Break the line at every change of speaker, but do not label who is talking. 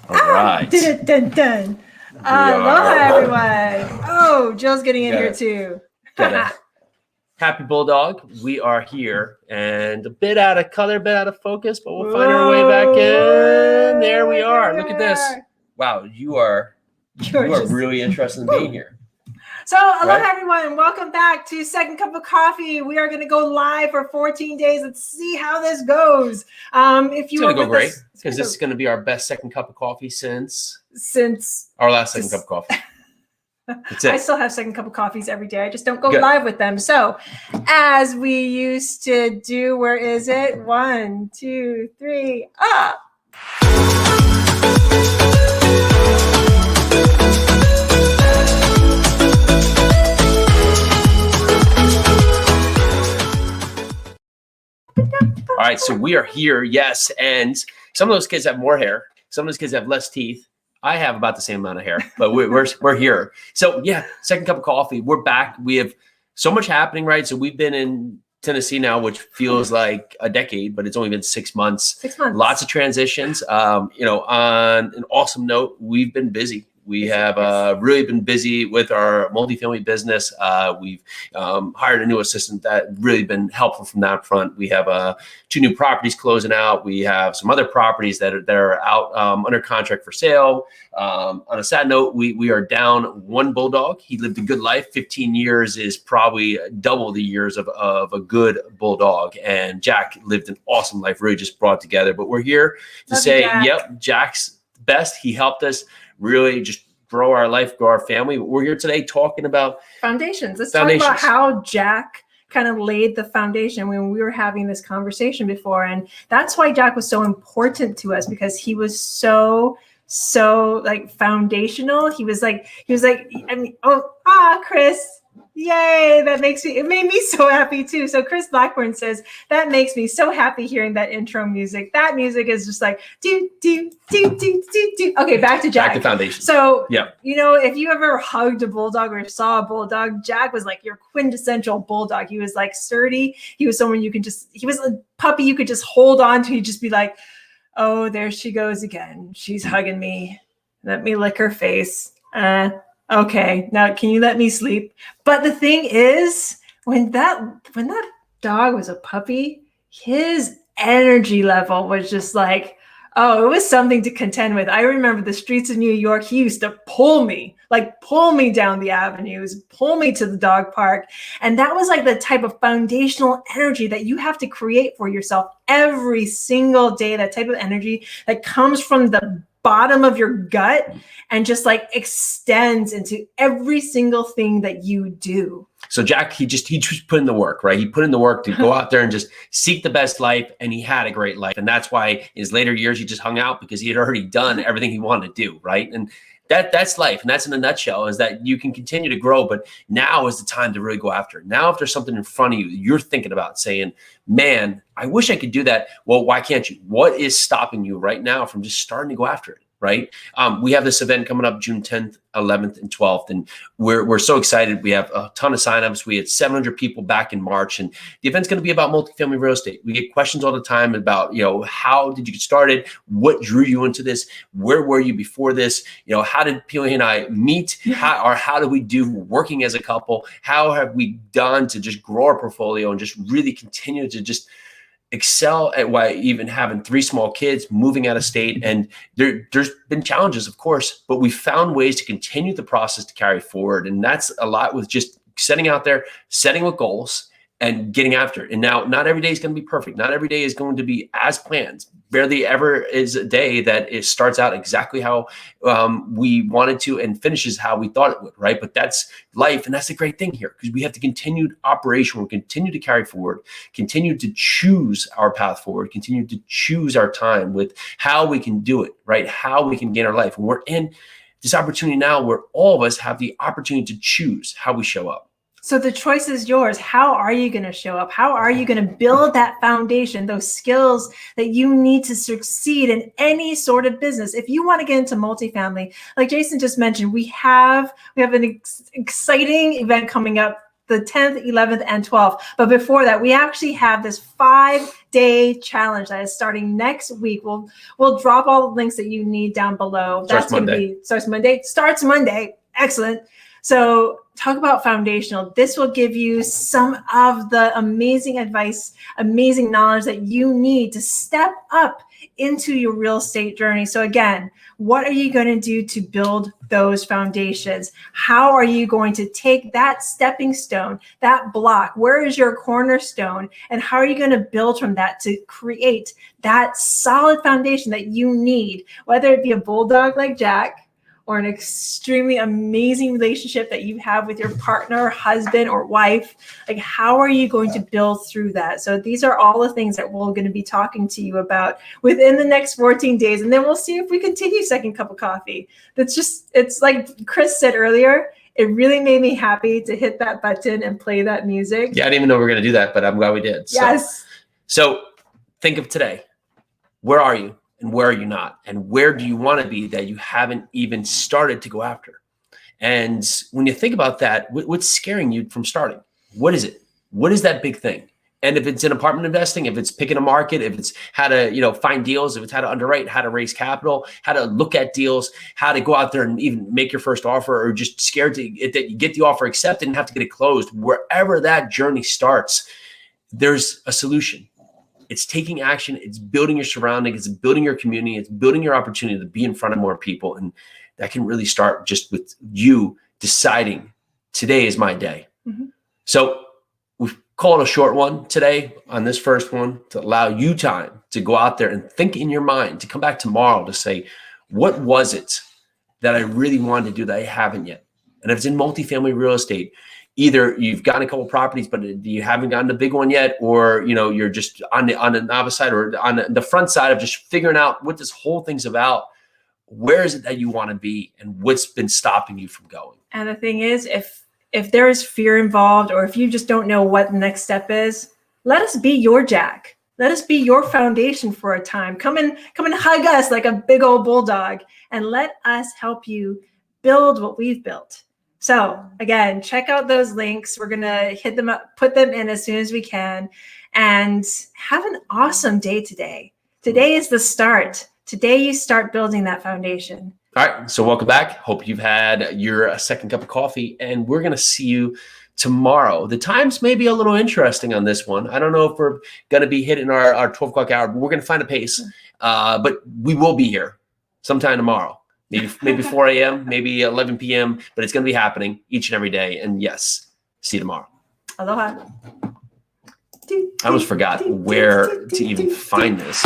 All right.
Dun. Aloha, everyone. Oh, Jill's getting in here too.
Happy Bulldog. We are here and a bit out of color, a bit out of focus, but we'll find our way back in. There we are. Look at this. Wow, you are really interested in being here.
So, aloha, everyone. Welcome back to Second Cup of Coffee. We are going to go live for 14 days. Let's see how this goes.
It's going to go great because this is going to be our best second cup of coffee since our last second cup of coffee. That's it.
I still have second cup of coffees every day. I just don't go live with them. So, as we used to do, where is it? 1, 2, 3.
All right, so we are here, yes, and some of those kids have more hair. Some of those kids have less teeth. I have about the same amount of hair, but we're here. So yeah, second cup of coffee. We're back. We have so much happening, right? So we've been in Tennessee now, which feels like a decade, but it's only been 6 months.
6 months.
Lots of transitions. On an awesome note, we've been busy. We have really been busy with our multifamily business. We've hired a new assistant that really been helpful from that front. We have 2 new properties closing out. We have some other properties that are out under contract for sale. On a sad note, we are down 1 bulldog. He lived a good life. 15 years is probably double the years of a good bulldog. And Jack lived an awesome life, really just brought together. But we're here to say, yep, Jack's best. He helped us really just grow our life, grow our family. We're here today talking about
foundations. Let's talk about how Jack kind of laid the foundation when we were having this conversation before. And that's why Jack was so important to us, because he was so like foundational. He was like, I mean, Chris, yay. It made me so happy too. So Chris Blackburn says, that makes me so happy hearing that intro music. That music is just like, do. Okay, back to Jack.
Back to foundation.
So, if you ever hugged a bulldog or saw a bulldog, Jack was like your quintessential bulldog. He was like sturdy. He was someone he was a puppy you could just hold on to. He'd just be like, oh, there she goes again. She's hugging me. Let me lick her face. Okay, now can you let me sleep? But the thing is, when that dog was a puppy, his energy level was just like, it was something to contend with. I remember the streets of New York, he used to pull me down the avenues, pull me to the dog park. And that was like the type of foundational energy that you have to create for yourself every single day, that type of energy that comes from the bottom of your gut and just like extends into every single thing that you do.
So Jack, he just put in the work, right? He put in the work to go out there and just seek the best life, and he had a great life. And that's why in his later years, he just hung out because he had already done everything he wanted to do, right? And that's life. And that's in a nutshell, is that you can continue to grow, but now is the time to really go after it. Now, if there's something in front of you, you're thinking about saying, man, I wish I could do that. Well, why can't you? What is stopping you right now from just starting to go after it? Right. We have this event coming up June 10th, 11th, and 12th. And we're so excited. We have a ton of signups. We had 700 people back in March. And the event's going to be about multifamily real estate. We get questions all the time about, how did you get started? What drew you into this? Where were you before this? How did Pili and I meet? How do we do working as a couple? How have we done to just grow our portfolio and just really continue to just excel at why even having 3 small kids, moving out of state. And there's been challenges, of course, but we found ways to continue the process to carry forward. And that's a lot with just setting out there, setting with goals and getting after it. And now not every day is going to be perfect. Not every day is going to be as planned. Barely ever is a day that it starts out exactly how we wanted to and finishes how we thought it would, right? But that's life. And that's the great thing here, because we have the continued operation. We'll continue to carry forward, continue to choose our path forward, continue to choose our time with how we can do it, right? How we can gain our life. And we're in this opportunity now where all of us have the opportunity to choose how we show up.
So the choice is yours. How are you going to show up? How are you going to build that foundation, those skills that you need to succeed in any sort of business? If you want to get into multifamily, like Jason just mentioned, we have an exciting event coming up the 10th, 11th, and 12th. But before that, we actually have this 5-day challenge that is starting next week. We'll drop all the links that you need down below.
Starts Monday.
Starts Monday. Excellent. So talk about foundational. This will give you some of the amazing advice, amazing knowledge that you need to step up into your real estate journey. So again, what are you going to do to build those foundations? How are you going to take that stepping stone, that block? Where is your cornerstone? And how are you going to build from that to create that solid foundation that you need, whether it be a bulldog like Jack, or an extremely amazing relationship that you have with your partner, husband, or wife? Like, how are you going to build through that? So these are all the things that we're going to be talking to you about within the next 14 days. And then we'll see if we continue Second Cup of Coffee. It's like Chris said earlier, it really made me happy to hit that button and play that music.
Yeah, I didn't even know we were going to do that, but I'm glad we did.
Yes.
So think of today. Where are you? And where are you not? And where do you want to be that you haven't even started to go after? And when you think about that, what's scaring you from starting? What is it? What is that big thing? And if it's in apartment investing, if it's picking a market, if it's how to, find deals, if it's how to underwrite, how to raise capital, how to look at deals, how to go out there and even make your first offer, or just scared that you get the offer accepted and have to get it closed, wherever that journey starts, there's a solution. It's taking action. It's building your surrounding. It's building your community. It's building your opportunity to be in front of more people. And that can really start just with you deciding today is my day. Mm-hmm. So we've called a short one today on this first one to allow you time to go out there and think in your mind, to come back tomorrow to say, what was it that I really wanted to do that I haven't yet? And if it's in multifamily real estate, either you've gotten a couple properties, but you haven't gotten the big one yet, or you're just on the novice side or on the front side of just figuring out what this whole thing's about. Where is it that you want to be, and what's been stopping you from going?
And the thing is, if there is fear involved, or if you just don't know what the next step is, let us be your Jack. Let us be your foundation for a time. Come and hug us like a big old bulldog, and let us help you build what we've built. So again, check out those links. We're going to hit them up, put them in as soon as we can, and have an awesome day today. Today is the start. Today you start building that foundation.
All right. So welcome back. Hope you've had your second cup of coffee, and we're going to see you tomorrow. The times may be a little interesting on this one. I don't know if we're going to be hitting our 12 o'clock hour, but we're going to find a pace. But we will be here sometime tomorrow. Maybe 4 a.m., maybe 11 p.m., but it's going to be happening each and every day. And yes, see you tomorrow.
Aloha.
I almost forgot where to even find this.